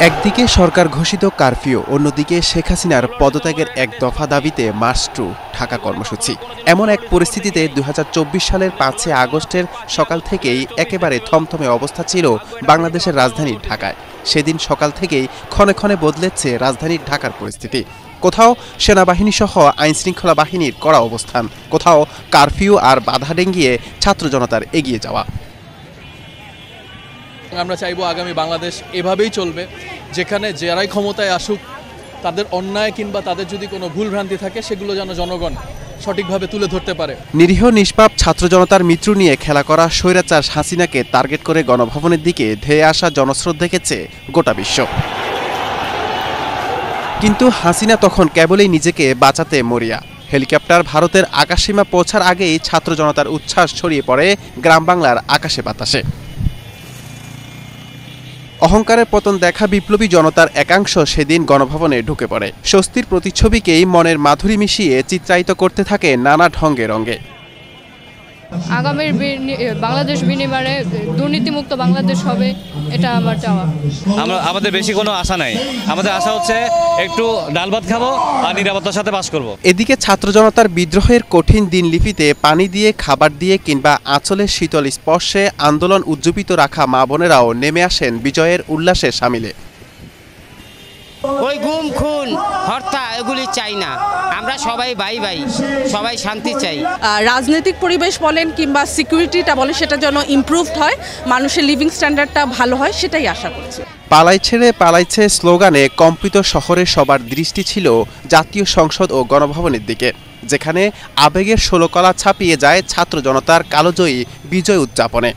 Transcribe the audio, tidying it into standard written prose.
একদিকে সরকার ঘোষিত কারফিউ, অন্যদিকে শেখ হাসিনার পদত্যাগের এক দফা দাবিতে মার্চ টু ঢাকা কর্মসূচি। এমন এক পরিস্থিতিতে ২০২৪ সালের ৫ আগস্টের সকাল থেকেই একেবারে থমথমে অবস্থা ছিল বাংলাদেশের রাজধানী ঢাকায়। সেদিন সকাল থেকেই ক্ষণে ক্ষণে বদলেছে রাজধানীর ঢাকার পরিস্থিতি। কোথাও সেনাবাহিনী সহ আইনশৃঙ্খলা বাহিনীর কড়া অবস্থান, কোথাও কারফিউ আর বাধা ডেঙ্গিয়ে ছাত্র জনতার এগিয়ে যাওয়া। আমরা চাইবো আগামী বাংলাদেশ এভাবেই চলবে, যেখানে যারাই ক্ষমতায় আসুক তাদের অন্যায় কিংবা তাদের যদি কোনো ভুলভ্রান্তি থাকে সেগুলো যেন জনগণ সঠিকভাবে তুলে ধরতে পারে। নিরীহ নিষ্পাপ ছাত্র জনতার মৃত্যু নিয়ে খেলা করা স্বৈরাচার হাসিনাকে টার্গেট করে গণভবনের দিকে ধেয়ে আসা জনস্রোত দেখেছে গোটা বিশ্ব। কিন্তু হাসিনা তখন কেবলই নিজেকে বাঁচাতে মরিয়া। হেলিকপ্টার ভারতের আকাশসীমা পৌঁছার আগেই ছাত্র জনতার উচ্ছ্বাস ছড়িয়ে পড়ে গ্রাম বাংলার আকাশে বাতাসে। অহংকারের পতন দেখা বিপ্লবী জনতার একাংশ সেদিন গণভবনে ঢুকে পড়ে। স্বস্তির প্রতিচ্ছবিকেই মনের মাধুরী মিশিয়ে চিত্রায়িত করতে থাকে নানা ঢঙ্গে রঙ্গে। আগামীর বাংলাদেশ বিনিময়ে দুর্নীতিমুক্ত বাংলাদেশ হবে, এটা আমার চাওয়া। আমাদের বেশি কোনো আশা নাই, আমাদের আশা হচ্ছে একটু ডাল ভাত খাবো আর নিরাপত্তার সাথে বাস করব। এদিকে ছাত্র জনতার বিদ্রোহের কঠিন দিনলিপিতে পানি দিয়ে, খাবার দিয়ে কিংবা আঁচলের শীতল স্পর্শে আন্দোলন উজ্জীবিত রাখা মা বোনেরাও নেমে আসেন বিজয়ের উল্লাসে সামিলে। ওই গুম খুন হত্যা এগুলি চাই না, আমরা সবাই ভাই ভাই, সবাই শান্তি চাই। রাজনৈতিক পরিবেশ বলেন কিংবা সিকিউরিটিটা বলেন, সেটা যেন ইমপ্রুভড হয়, মানুষের লিভিং স্ট্যান্ডার্ডটা ভালো হয়, সেটাই আশা করছি। পালাই ছেড়ে পালাইছে স্লোগানে কম্পিত শহরে সবার দৃষ্টি ছিল জাতীয় সংসদ ও গণভবনের দিকে, যেখানে আবেগের ষোলকলা ছাপিয়ে যায় ছাত্র জনতার কালোজয়ী বিজয় উদযাপনে।